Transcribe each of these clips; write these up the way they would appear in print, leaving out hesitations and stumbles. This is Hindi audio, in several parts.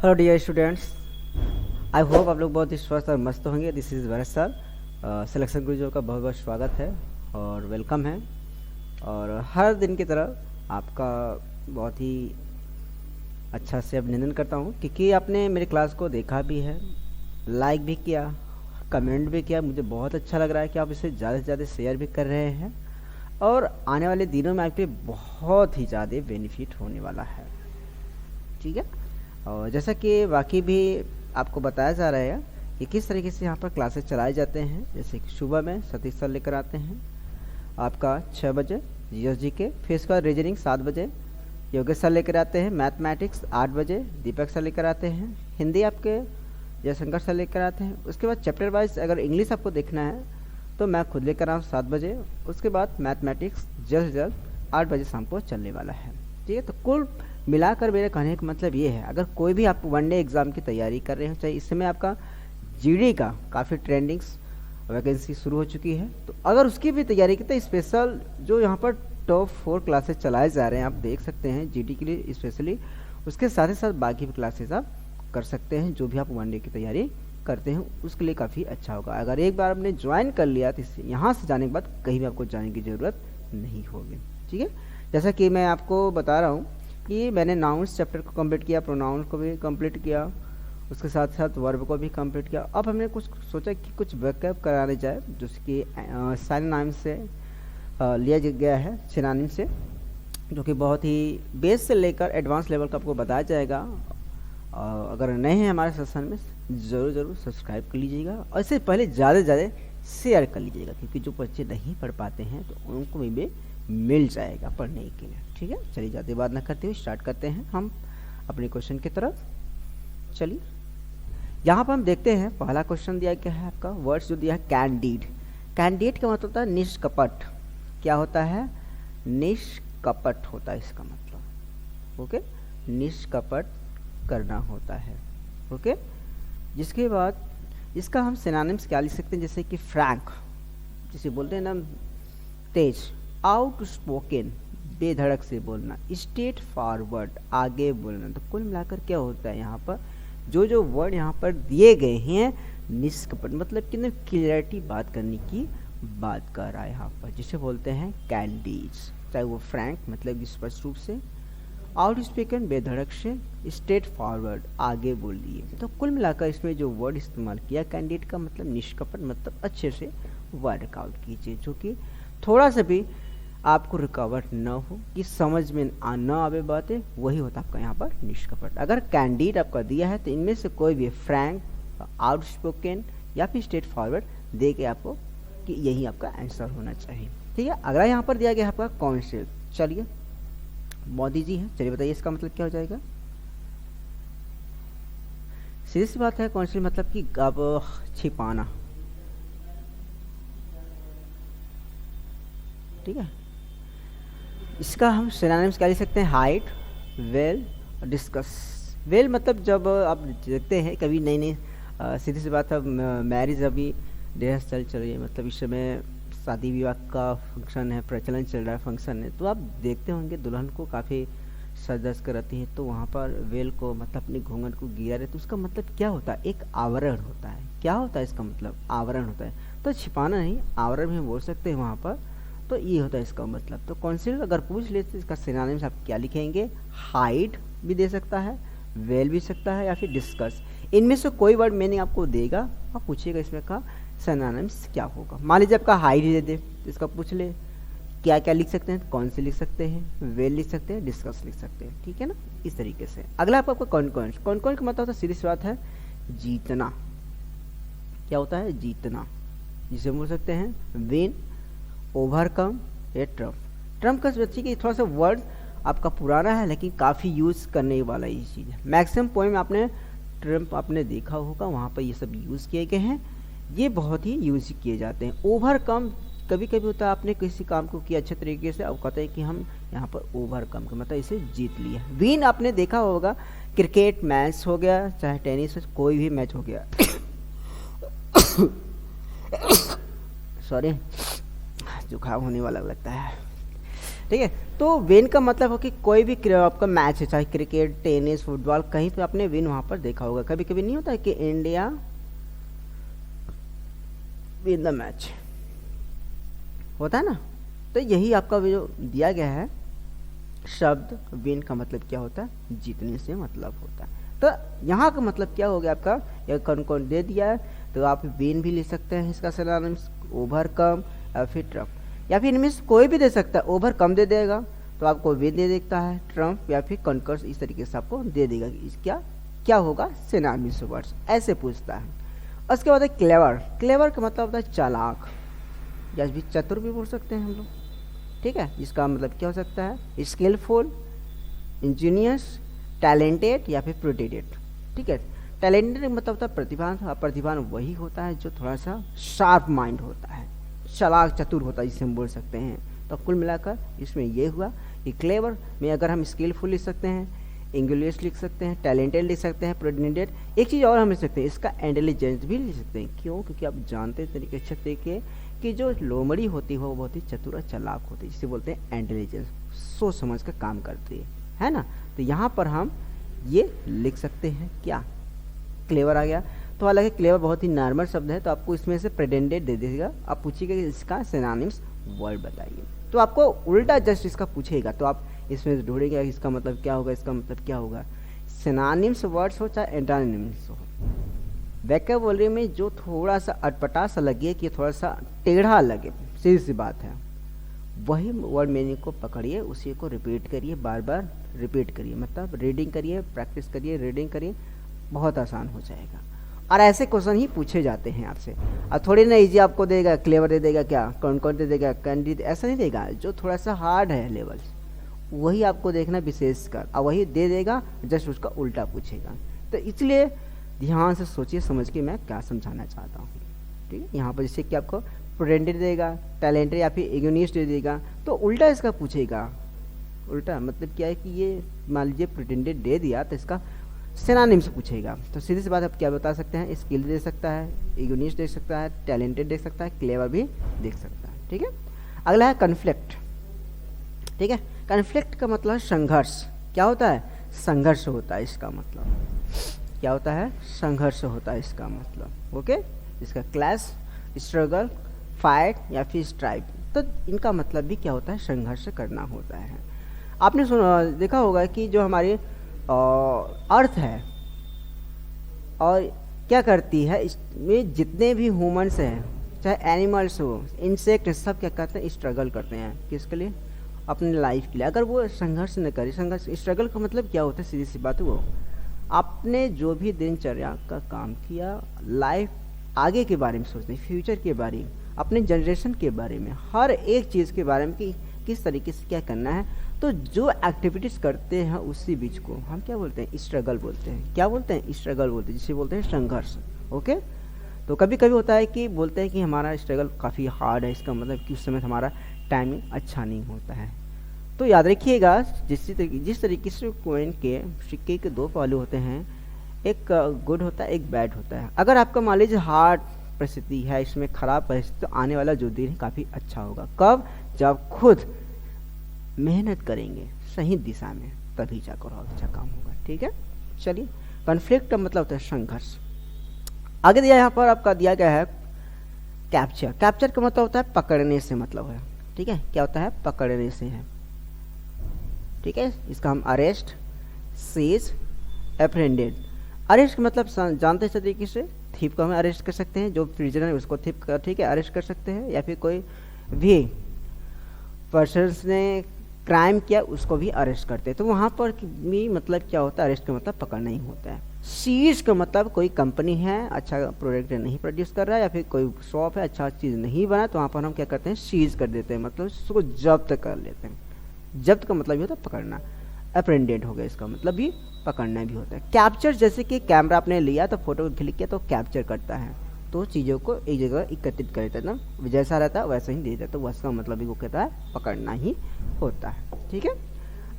Hello dear students, I hope आप लोग बहुत ही स्वस्थ और मस्त होंगे। This is Bharat sir. Selection गुरुजों का बहुत बहुत स्वागत है और वेलकम है। और हर दिन की तरह आपका बहुत ही अच्छा से अभिनंदन करता हूँ क्योंकि आपने मेरे क्लास को देखा भी है, लाइक भी किया, कमेंट भी किया। मुझे बहुत अच्छा लग रहा है कि आप इसे ज़्यादा से ज़्यादा शेयर भी कर रहे हैं और आने वाले दिनों में आपके बहुत ही ज़्यादा बेनिफिट होने वाला है। ठीक है, और जैसा कि बाकी भी आपको बताया जा रहा है कि किस तरीके से यहाँ पर क्लासेस चलाए जाते हैं। जैसे कि सुबह में सतीश सर लेकर आते हैं आपका 6 बजे जीएसजी के, फिर इसका रीजनिंग 7 बजे योगेश सर लेकर आते हैं, मैथमेटिक्स 8 बजे दीपक सर लेकर आते हैं, हिंदी आपके जयशंकर सर लेकर आते हैं। उसके बाद चैप्टर वाइज अगर इंग्लिश आपको देखना है तो मैं खुद लेकर आऊँ 7 बजे। उसके बाद मैथमेटिक्स जल्द से जल्द 8 बजे शाम को चलने वाला है। ठीक है, तो कुल मिलाकर मेरे कहने का मतलब ये है, अगर कोई भी आप वनडे एग्ज़ाम की तैयारी कर रहे हो, चाहे इस समय आपका जीडी का काफ़ी ट्रेंडिंग्स वैकेंसी शुरू हो चुकी है, तो अगर उसकी भी तैयारी की तो स्पेशल जो यहाँ पर टॉप 4 क्लासेस चलाए जा रहे हैं आप देख सकते हैं जीडी के लिए स्पेशली। उसके साथ ही साथ बाकी भी क्लासेस आप कर सकते हैं। जो भी आप वनडे की तैयारी करते हैं उसके लिए काफ़ी अच्छा होगा। अगर एक बार आपने ज्वाइन कर लिया तो यहाँ से जाने के बाद कहीं भी आपको जाने की ज़रूरत नहीं होगी। ठीक है, जैसा कि मैं आपको बता रहा हूँ कि मैंने नाउन्स चैप्टर को कंप्लीट किया, प्रोनाउन को भी कंप्लीट किया, उसके साथ साथ वर्ब को भी कंप्लीट किया। अब हमने कुछ सोचा कि कुछ बैकअप कराने जाए जो कि सिनोनिम से लिया गया है, सिनोनिम से, जो कि बहुत ही बेस से लेकर एडवांस लेवल का आपको बताया जाएगा। अगर नए हैं हमारे सेशन में ज़रूर सब्सक्राइब कर लीजिएगा और इससे पहले ज़्यादा से ज़्यादा शेयर कर लीजिएगा क्योंकि जो बच्चे नहीं पढ़ पाते हैं तो उनको भी मिल जाएगा पढ़ने के लिए। ठीक है, चलिए ज़्यादा बात ना करते हुए स्टार्ट करते हैं हम अपने क्वेश्चन की तरफ। चलिए यहाँ पर हम देखते हैं पहला क्वेश्चन दिया क्या है आपका, वर्ड्स जो दिया है कैंडिड। कैंडिड का मतलब होता है निष्कपट। क्या होता है? निष्कपट होता है इसका मतलब। ओके, निष्कपट करना होता है। ओके, जिसके बाद इसका हम सिनोनिम्स क्या लिख सकते हैं, जैसे कि फ्रैंक, जिसे बोलते हैं ना तेज, आउट स्पोकन बेधड़क से बोलना, स्ट्रेट फॉरवर्ड आगे बोलना। तो कुल मिलाकर क्या होता है यहाँ पर जो वर्ड यहाँ पर दिए गए हैं, निष्कपट मतलब कि क्लियरिटी बात करने की बात कर रहा है यहाँ पर, जिसे बोलते हैं कैंडीज। चाहे वो फ्रैंक मतलब स्पष्ट रूप से, आउट स्पोकन बेधड़क से, स्ट्रेट फॉरवर्ड आगे बोल दिए। तो कुल मिलाकर इसमें जो वर्ड इस्तेमाल किया कैंडिडेट का मतलब निष्कपट, मतलब अच्छे से वर्कआउट कीजिए, जो कि थोड़ा सा भी आपको रुकावट न हो, कि समझ में न आवे बातें, वही होता है आपका यहाँ पर निष्कपट। अगर कैंडिडेट आपका दिया है तो इनमें से कोई भी फ्रैंक, आउट स्पोकन या फिर स्ट्रेट फॉरवर्ड दे के आपको कि यही आपका आंसर होना चाहिए। ठीक है, अगला यहाँ पर दिया गया आपका कॉन्सेल। चलिए मोदी जी हैं, चलिए बताइए इसका मतलब क्या हो जाएगा। सीधी सी बात है, कौंसिल मतलब कि अब छिपाना। ठीक है, इसका हम सिनोनिम्स क्या लिख सकते हैं, हाइड, वेल, डिस्कस। वेल मतलब जब आप देखते हैं कभी नई नई सीधी सी बात है, मैरिज अभी रिहर्सल चल रही है, मतलब इस समय शादी विवाह का फंक्शन है, प्रचलन चल रहा है, फंक्शन है, तो आप देखते होंगे दुल्हन को काफ़ी सज कर रहती है, तो वहाँ पर वेल को मतलब अपने घूंघट को गिरा रहे, तो उसका मतलब क्या होता है, एक आवरण होता है। क्या होता है इसका मतलब, आवरण होता है। तो छिपाना नहीं, आवरण भी हम बोल सकते हैं वहाँ पर, तो ये होता है इसका मतलब। तो कॉन्सील अगर पूछ ले तो इसका सिनोनिम्स आप क्या लिखेंगे, हाइड भी दे सकता है, वेल भी सकता है, या फिर डिस्कस। इनमें से कोई वर्ड मीनिंग आपको देगा, आप पूछिएगा इसमें का सिनोनिम्स क्या होगा। मान लीजिए आपका हाइड दे दे तो इसका पूछ ले क्या क्या लिख सकते हैं, कौन से लिख सकते हैं, वेल लिख सकते हैं, डिस्कस लिख सकते हैं। ठीक है ना, इस तरीके से। अगला आपका कौन कौन का मतलब होता है, सीधी सी बात है, जीतना। क्या होता है, जीतना, जिसे बोल सकते हैं विन, ओवरकम या ट्रम्प। ट्रम्प का बच्चे की थोड़ा सा वर्ड आपका पुराना है लेकिन काफ़ी यूज़ करने वाला ये चीज़ है। मैक्सिमम पोएम आपने ट्रम्प आपने देखा होगा, वहाँ पर ये सब यूज़ किए गए हैं, ये बहुत ही यूज किए जाते हैं। ओवरकम कभी कभी होता है आपने किसी काम को किया अच्छे तरीके से, अब कहते हैं कि हम यहाँ पर ओवरकम का मतलब इसे जीत लिया। विन आपने देखा होगा, क्रिकेट मैच हो गया, चाहे टेनिस कोई भी मैच हो गया सॉरी जुकाम होने वाला लगता है। ठीक है, तो विन का मतलब हो कि कोई भी आपका मैच है, चाहे क्रिकेट, टेनिस, फुटबॉल, कहीं पे आपने विन वहां पर देखा होगा। कभी कभी नहीं होता है कि इंडिया विन द मैच, होता है ना। तो यही आपका जो दिया गया है शब्द विन का मतलब क्या होता है, जीतने से मतलब होता है। तो यहाँ का मतलब क्या हो गया आपका, यह कौन कौन दे दिया है, तो आप विन भी ले सकते हैं इसका सिनोनिम्स, ओवरकम या फिर ट्रम्प, या फिर इनमें से कोई भी दे सकता है। ओवरकम दे देगा तो आपको विन दे देता है, ट्रम्प या फिर कॉन्कर्स इस तरीके से आपको दे देगा। क्या क्या होगा, सिनोनिम्स वर्ड्स ऐसे पूछता है। उसके बाद है क्लेवर। क्लेवर का मतलब होता है चालाक, या भी चतुर भी बोल सकते हैं हम लोग, ठीक है। इसका मतलब क्या हो सकता है, स्किलफुल, इंजीनियस, टैलेंटेड या फिर प्रोटेटेड, ठीक है। टैलेंटेड मतलब होता है प्रतिभान, प्रतिभान वही होता है जो थोड़ा सा शार्प माइंड होता है, चालाक चतुर होता है, जिसे हम बोल सकते हैं। तो कुल मिलाकर इसमें ये हुआ कि क्लेवर में अगर हम स्किलफुल लिख सकते हैं, इंग्लिश लिख सकते हैं, टैलेंटेड लिख सकते हैं, प्रोटेटेड, एक चीज़ और हम लिख सकते हैं, इसका इंटेलिजेंस भी लिख सकते हैं। क्यों, क्योंकि आप जानते तरीके अच्छे तरीके कि जो लोमड़ी होती है वो बहुत ही चतुर और चालाक होती है, जिसे बोलते हैं इंटेलिजेंस, सोच समझ कर काम करती है ना। तो यहाँ पर हम ये लिख सकते हैं क्या, क्लेवर आ गया। तो हालांकि क्लेवर बहुत ही नॉर्मल शब्द है, तो आपको इसमें से प्रेटेंडेड दे देगा। आप पूछिएगा कि इसका सिनोनिम्स वर्ड बताइए, तो आपको उल्टा जस्ट इसका पूछेगा, तो आप इसमें ढूंढेंगे इसका मतलब क्या होगा, इसका मतलब क्या होगा। सिनोनिम्स वर्ड्स हो चाहे एंटोनिम्स हो, वोकैबुलरी में जो थोड़ा सा अटपटा सा लगे, कि थोड़ा सा टेढ़ा लगे, सीधी सी बात है, वही वर्ड मीनिंग को पकड़िए, उसी को रिपीट करिए, बार बार रिपीट करिए, मतलब रीडिंग करिए, प्रैक्टिस करिए, रीडिंग करिए, बहुत आसान हो जाएगा। और ऐसे क्वेश्चन ही पूछे जाते हैं आपसे। अब थोड़ी ना इजी आपको देगा, क्लेवर दे देगा, क्या कौन कौन दे देगा, कैंडिड, ऐसा नहीं देगा। जो थोड़ा सा हार्ड है लेवल, वही आपको देखना विशेषकर, और वही दे देगा, जस्ट उसका उल्टा पूछेगा। तो इसलिए ध्यान से सोचिए समझ के मैं क्या समझाना चाहता हूँ, ठीक है। यहाँ पर जैसे कि आपको प्रोटेंडेड देगा, टैलेंटेड या फिर इग्निस्ट दे देगा, तो उल्टा इसका पूछेगा। उल्टा मतलब क्या है कि ये मान लीजिए प्रोटेंडेड दे दिया, तो इसका सिनोनिम्स पूछेगा। तो सीधी सी बात आप क्या बता सकते हैं, स्किल दे सकता है, इग्निस्ट दे सकता है, टैलेंटेड दे सकता है, क्लेवर भी देख सकता है, ठीक है। अगला है कन्फ्लिक्ट, ठीक है। कन्फ्लिक्ट का मतलब संघर्ष, क्या होता है, संघर्ष होता है इसका मतलब, क्या होता है, संघर्ष होता है इसका मतलब, ओके। इसका क्लैश, स्ट्रगल, फाइट या फिर स्ट्राइक, तो इनका मतलब भी क्या होता है, संघर्ष करना होता है। आपने देखा होगा कि जो हमारी अर्थ है और क्या करती है, इसमें जितने भी ह्यूमंस हैं, चाहे एनिमल्स हो, इंसेक्ट, सब क्या करते हैं, स्ट्रगल करते हैं, किसके लिए, अपने लाइफ के लिए। अगर वो संघर्ष न करे, संघर्ष, स्ट्रगल का मतलब क्या होता है, सीधी सी बात है, वो आपने जो भी दिनचर्या का काम किया, लाइफ आगे के बारे में सोचते, फ्यूचर के बारे में, अपने जनरेशन के बारे में, हर एक चीज़ के बारे में कि किस तरीके से क्या करना है। तो जो एक्टिविटीज़ करते हैं उसी बीच को हम क्या बोलते हैं, स्ट्रगल बोलते हैं। क्या बोलते हैं, स्ट्रगल बोलते हैं, जिसे बोलते हैं संघर्ष, ओके। तो कभी कभी होता है कि बोलते हैं कि हमारा स्ट्रगल काफ़ी हार्ड है, इसका मतलब कि उस समय हमारा टाइमिंग अच्छा नहीं होता है। तो याद रखिएगा, जिस तरीके से कॉइन के सिक्के के दो पहलू होते हैं, एक गुड होता है, एक बैड होता है। अगर आपका मान लीजिए हार्ड परिस्थिति है, इसमें खराब परिस्थिति, तो आने वाला जो दिन है काफ़ी अच्छा होगा। कब, जब खुद मेहनत करेंगे सही दिशा में, तभी जाकर अच्छा काम होगा, ठीक है। चलिए, कॉन्फ्लिक्ट का मतलब होता है संघर्ष। आगे दिया यहाँ पर आपका दिया गया है कैप्चर। कैप्चर का मतलब होता है पकड़ने से मतलब है, ठीक है। क्या होता है, पकड़ने से है, ठीक है। इसका हम अरेस्ट, सीज, एप्रेंडेड। अरेस्ट का मतलब जानते हैं तरीके से, थीप को हम अरेस्ट कर सकते हैं, जो प्रिजनर है उसको थीप, ठीक है, अरेस्ट कर सकते हैं, या फिर कोई भी पर्सन ने क्राइम किया उसको भी अरेस्ट करते हैं। तो वहाँ पर भी मतलब क्या होता है, अरेस्ट का मतलब पकड़ना ही होता है। सीज का मतलब कोई कंपनी है, अच्छा प्रोडक्ट नहीं प्रोड्यूस कर रहा है, या फिर कोई शॉप है, अच्छा चीज़ नहीं बना, तो वहाँ पर हम क्या करते हैं, सीज कर देते हैं, मतलब उसको जब्त कर लेते हैं। जब्त का मतलब ये होता है पकड़ना। अप्रेंडेड हो गया, इसका मतलब भी पकड़ना भी होता है। कैप्चर, जैसे कि कैमरा आपने लिया तो फोटो क्लिक किया तो कैप्चर करता है, तो चीज़ों को एक जगह एकत्रित कर देता है ना, जैसा रहता है वैसा ही दे देता है, तो उसका मतलब भी वो कहता है पकड़ना ही होता है, ठीक है।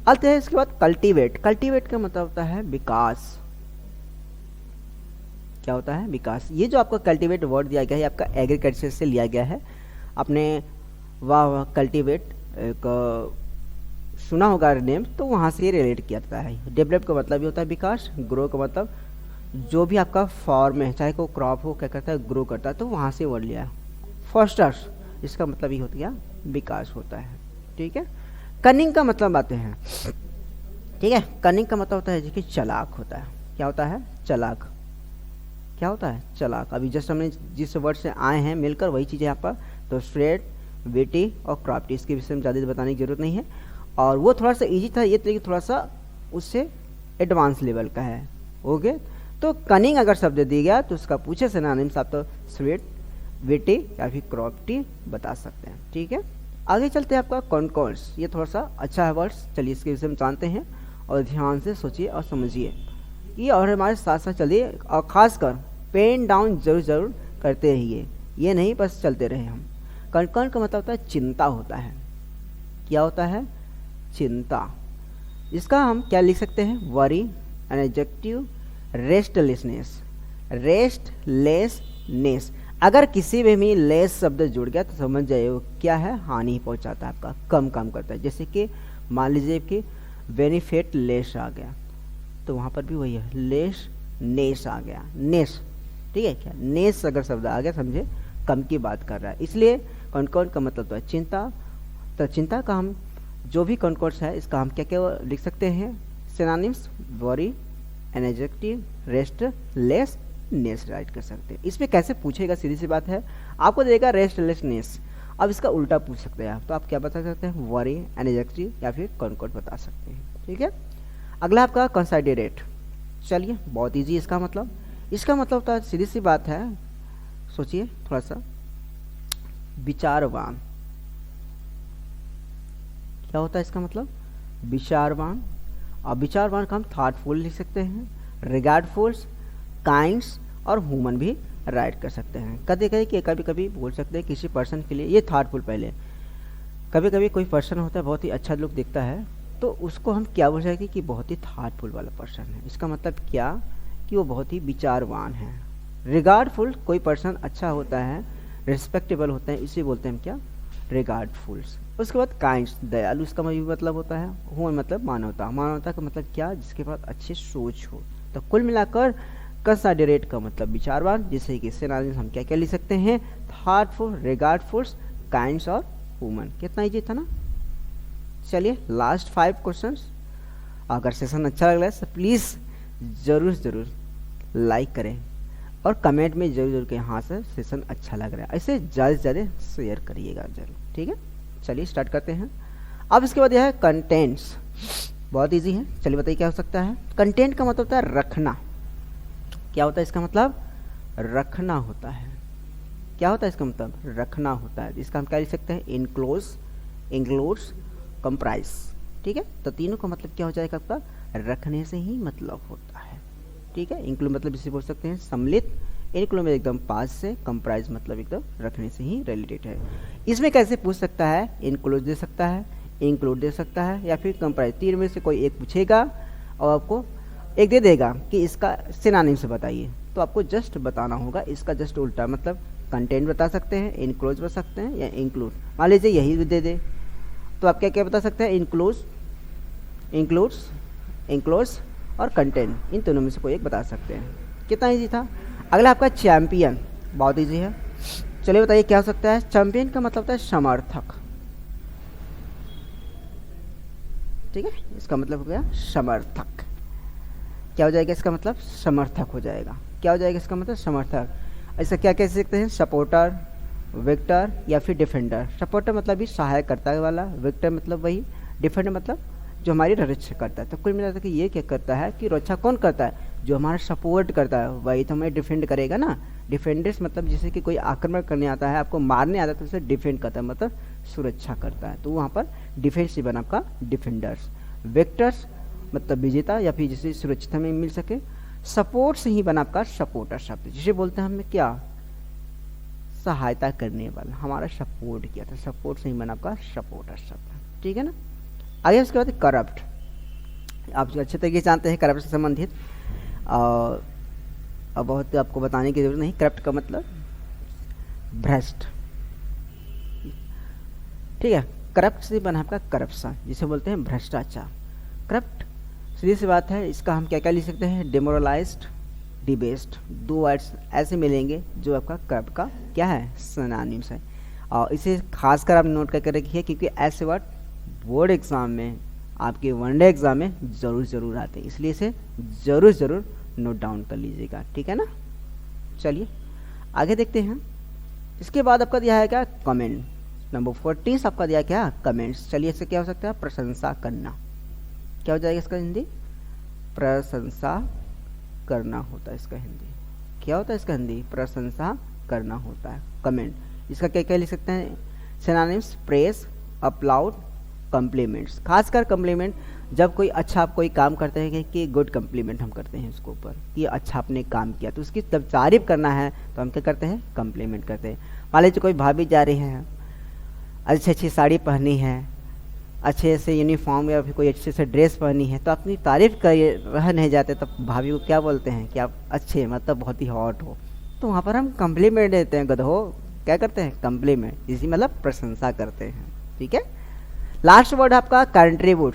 आते हैं इसके बाद कल्टीवेट। कल्टीवेट का मतलब होता है विकास। क्या होता है, विकास। ये जो आपका कल्टीवेट वर्ड दिया गया है, आपका एग्रीकल्चर से लिया गया है। आपने वाह वाह, कल्टीवेट एक सुना होगा नेम, तो वहाँ से रिलेट किया जाता है। डेवलप का मतलब ये होता है विकास, ग्रो का मतलब जो भी आपका फॉर्म है, चाहे को क्रॉप हो, क्या करता है, ग्रो करता है, तो वहाँ से वर्ड लिया। फॉस्टर्स, इसका मतलब ये होता है विकास होता है। ठीक है। कनिंग का मतलब आते हैं। ठीक है, कनिंग का मतलब होता है कि चालाक होता है। क्या होता है, चालाक। क्या होता है, चालाक। अभी जस्ट हमने जिस वर्ड से आए हैं मिलकर वही चीज़ है यहाँ पर। तो स्ट्रेट, विटी और क्राफ्टी, इसके विषय में ज़्यादा बताने की जरूरत नहीं है। और वो थोड़ा सा इजी था, ये तो थोड़ा सा उससे एडवांस लेवल का है। ओके। तो कनिंग अगर शब्द दिया गया तो उसका पूछे सिनोनिम्स आप तो स्ट्रेट, विटी या फिर क्राफ्टी बता सकते हैं। ठीक है। आगे चलते हैं आपका कॉन्कॉर्ड्स। ये थोड़ा सा अच्छा है वर्ड्स, चलिए इसके विषय में जानते हैं और ध्यान से सोचिए और समझिए ये, और हमारे साथ साथ चलिए, और खासकर पेन डाउन जरूर करते रहिए, ये नहीं बस चलते रहे हम। कॉन्कॉर्ड का मतलब होता है चिंता होता है। क्या होता है, चिंता। इसका हम क्या लिख सकते हैं, worry, an adjective, restlessness. Restlessness, अगर किसी भी लेस शब्द जुड़ गया तो समझ जाइए वो क्या है, हानि पहुंचाता है, आपका कम काम करता है। जैसे कि मान लीजिए कि बेनिफिट लेस आ गया, तो वहाँ पर भी वही है, लेस नेस आ गया, नेस। ठीक है, क्या नेस अगर शब्द आ गया समझे कम की बात कर रहा है। इसलिए कॉन्कॉर्ड का मतलब तो है चिंता। तो चिंता का हम जो भी कॉन्कॉर्ड्स है इसका हम क्या क्या लिख सकते हैं, synonyms, worry, an adjective, restlessness right कर सकते हैं। इसमें कैसे पूछेगा, सीधी सी बात है, आपको देगा रेस्टलेसनेस, अब इसका उल्टा पूछ सकते हैं आप, तो आप क्या बता सकते हैं, वरी, एन एडजेक्टिव या फिर कॉन्कॉर्ड बता सकते हैं। ठीक है। अगला आपका कंसाइडरेट। चलिए बहुत इजी इसका मतलब होता है, सीधी सी बात है, सोचिए थोड़ा सा, विचारवान। क्या होता है इसका मतलब, विचारवान। और विचारवान का हम थॉटफुल लिख सकते हैं, रिगार्डफुल, काइंड्स और ह्यूमन भी राइट कर सकते हैं। कभी कभी बोल सकते हैं किसी पर्सन के लिए, ये थॉटफुल पहले, कभी कभी कोई पर्सन होता है बहुत ही अच्छा लुक दिखता है, तो उसको हम क्या बोल सकते हैं कि बहुत ही थॉटफुल वाला पर्सन है। इसका मतलब क्या, कि वो बहुत ही विचारवान है। रिगार्डफुल, कोई पर्सन अच्छा होता है, रिस्पेक्टेबल होते हैं, इसे बोलते हैं हम क्या, रिगार्डफुल्स। उसके बाद काइंड्स, दयालु, इसका मतलब होता है, ह्यूमन मतलब मानवता। मानवता का मतलब क्या, जिसके पास अच्छी सोच हो। तो कुल मिलाकर कंसाइडरेट का मतलब विचारवान, जिससे कि सिनोनिम्स हम क्या क्या लिख सकते हैं, थॉटफुल, रिगार्डफुल, काइंड्स और ह्यूमन। कितना इजी था ना। चलिए लास्ट 5 क्वेश्चंस। अगर सेशन अच्छा लग रहा है तो प्लीज़ ज़रूर लाइक करें और कमेंट में जरूर कि हाँ सर सेशन अच्छा लग रहा है, ऐसे ज़्यादा से ज़्यादा शेयर करिएगा जरूर। ठीक है, चलिए स्टार्ट करते हैं। अब इसके बाद यह है कंटेंट्स, बहुत इजी है। चलिए बताइए क्या हो सकता है। कंटेंट का मतलब होता है रखना। क्या होता है इसका मतलब, रखना होता है। क्या होता है इसका मतलब, रखना होता है। इसका हम क्या लिख सकते हैं, इनक्लोज, इंक्लूड्स, कंप्राइज। ठीक है, तो तीनों का मतलब क्या हो जाएगा आपका, रखने से ही मतलब होता है। ठीक है, इंक्लूड मतलब इसे बोल सकते हैं सम्मिलित, इंक्लूड में एकदम पास से, कंप्राइज मतलब एकदम रखने से ही रिलेटेड है। इसमें कैसे पूछ सकता है, इंक्लूड दे सकता है, इंक्लूड दे सकता है या फिर कंप्राइज, तीन में से कोई एक पूछेगा और आपको एक दे देगा कि इसका सिनोनिम से बताइए, तो आपको जस्ट बताना होगा इसका जस्ट उल्टा। मतलब कंटेंट बता सकते हैं, इंक्लूड बता सकते हैं या इंक्लूड। मान लीजिए यही दे दे तो आप क्या क्या बता सकते हैं, इंक्लूड्स और कंटेंट, इन दोनों में से कोई एक बता सकते हैं। कितना इजी था। अगला आपका चैंपियन, बहुत इजी है। चलिए बताइए क्या हो सकता है। चैंपियन का मतलब होता है समर्थक। ठीक है, इसका मतलब हो गया समर्थक। क्या हो जाएगा इसका मतलब, समर्थक हो जाएगा। क्या हो जाएगा इसका मतलब, समर्थक। ऐसा क्या कह सकते हैं, सपोर्टर, विक्टर या फिर डिफेंडर। सपोर्टर मतलब भी सहायक करता वाला, विक्टर मतलब वही, डिफेंडर मतलब जो हमारी रक्षा करता है। तो कुल मिलाकर के ये क्या करता है कि रक्षा कौन करता है, जो हमारा सपोर्ट करता है वही तो हमें डिफेंड करेगा ना। डिफेंडर्स मतलब जैसे कि कोई आक्रमण करने आता है, आपको मारने आता है, तो उसे डिफेंड करता है, मतलब सुरक्षा करता है। तो वहाँ पर डिफेंस बना आपका डिफेंडर्स। विक्टर्स मतलब विजेता या फिर जिसे सुरक्षित में मिल सके। सपोर्ट से ही बना आपका सपोर्टर शब्द, जिसे बोलते हैं हमें क्या, सहायता करने वाला, हमारा सपोर्ट किया था, सपोर्ट से ही बना आपका सपोर्टर शब्द। ठीक है ना। आगे उसके बाद करप्ट, आप अच्छे तरीके से जानते हैं करप्ट से संबंधित, और बहुत आपको बताने की जरूरत नहीं। करप्ट का मतलब भ्रष्ट। ठीक है, करप्ट से बना आपका करप्शन, जिसे बोलते हैं भ्रष्टाचार। करप्ट सीधी सी बात है, इसका हम क्या क्या लिख सकते हैं, डिमोरलाइज्ड, डिबेस्ड, दो वर्ड्स ऐसे मिलेंगे जो आपका करप्ट का क्या है, सिनोनिम्स है। और इसे खासकर आप नोट करके रखिए, क्योंकि ऐसे वर्ड बोर्ड एग्ज़ाम में, आपके वनडे एग्ज़ाम में ज़रूर आते हैं, इसलिए इसे ज़रूर नोट डाउन कर लीजिएगा, ठीक है ना। चलिए आगे देखते हैं। इसके बाद आपका दिया है क्या, कमेंट। नंबर 14 आपका दिया क्या, कमेंट्स। चलिए इससे क्या हो सकता है, प्रशंसा करना। क्या हो जाएगा इसका हिंदी, प्रशंसा करना होता है इसका हिंदी। क्या होता है इसका हिंदी, प्रशंसा करना होता है, कमेंट। इसका क्या क्या लिख सकते हैं, सिनोनिम्स, प्रेस, अपलाउड, कम्प्लीमेंट्स। खासकर कम्प्लीमेंट, जब कोई अच्छा आप कोई काम करते हैं कि गुड कम्प्लीमेंट हम करते हैं उसके ऊपर, कि अच्छा आपने काम किया, तो उसकी जब तारीफ करना है तो हम क्या करते हैं, कम्प्लीमेंट करते हैं। मान लीजिए कोई भाभी जा रही हैं, अच्छी साड़ी पहनी है, अच्छे से यूनिफॉर्म या फिर कोई अच्छे से ड्रेस पहनी है, तो अपनी तारीफ कर रह नहीं जाते, तब भाभी को क्या बोलते हैं कि आप अच्छे, मतलब बहुत ही हॉट हो, तो वहाँ पर हम कम्प्लीमेंट देते हैं, गधो, क्या करते हैं, कम्प्लीमेंट, इसी मतलब प्रशंसा करते हैं, ठीक है। लास्ट वर्ड आपका कंट्रीब्यूट।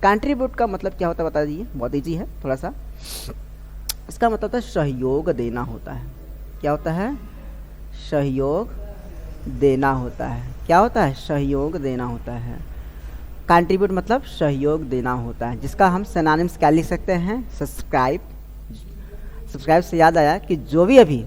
कंट्रीब्यूट का मतलब क्या होता है बता दीजिए, बहुत ईजी है थोड़ा सा। इसका मतलब होता है सहयोग देना होता है। क्या होता है, सहयोग देना होता है। क्या होता है, सहयोग देना होता है। कंट्रीब्यूट मतलब सहयोग देना होता है, जिसका हम सिनोनिम्स क्या लिख सकते हैं, सब्सक्राइब। सब्सक्राइब से याद आया कि जो भी अभी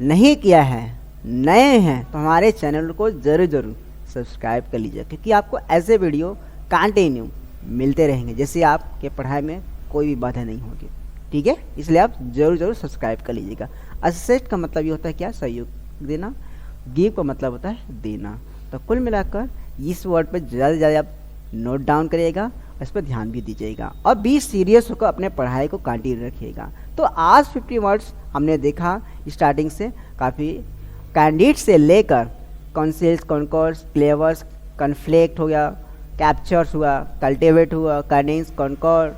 नहीं किया है, नए हैं, तो हमारे चैनल को ज़रूर सब्सक्राइब कर लीजिए, क्योंकि आपको ऐसे वीडियो कंटिन्यू मिलते रहेंगे, जैसे आपके पढ़ाई में कोई भी बाधा नहीं होगी, ठीक है। इसलिए आप ज़रूर सब्सक्राइब कर लीजिएगा। असिस्ट का मतलब ये होता है क्या, सहयोग देना। गिव का मतलब होता है देना। तो कुल मिलाकर इस वर्ड पर ज़्यादा से ज़्यादा आप नोट डाउन करिएगा, इस पर ध्यान भी दीजिएगा, और बी सीरियस होकर अपने पढ़ाई को कंटिन्यू रखिएगा। तो आज 50 वर्ड्स हमने देखा स्टार्टिंग से, काफ़ी कैंडिडेट से लेकर कॉन्सेल्स, कॉन्कॉर्स, क्लेवर्स, कन्फ्लिक्ट हो गया, कैप्चर्स हुआ, कल्टिवेट हुआ, कनेंस, कॉन्कॉर,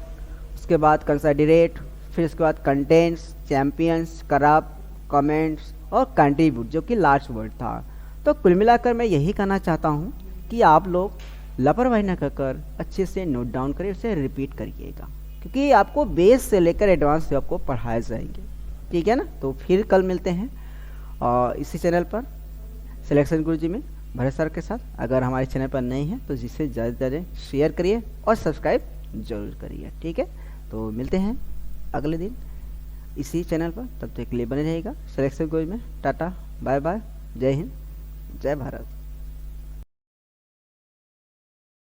उसके बाद कंसिडरेट, फिर उसके बाद कंटेंट्स, चैम्पियंस, करप्ट, कमेंट्स और कंट्रीब्यूट, जो कि लास्ट वर्ड था। तो कुल मिलाकर मैं यही कहना चाहता हूँ कि आप लोग लापरवाही न कर अच्छे से नोट डाउन करिए, उसे रिपीट करिएगा, क्योंकि आपको बेस से लेकर एडवांस से आपको पढ़ाए जाएंगे, ठीक है ना। तो फिर कल मिलते हैं और इसी चैनल पर सिलेक्शन गुरुजी में भरत सर के साथ। अगर हमारे चैनल पर नए हैं तो जिससे ज़्यादा से ज़्यादा शेयर करिए और सब्सक्राइब जरूर करिए, ठीक है। तो मिलते हैं अगले दिन इसी चैनल पर, तब तक के लिए बने रहेगा सिलेक्शन गुरुजी में। टाटा, बाय बाय, जय हिंद, जय भारत।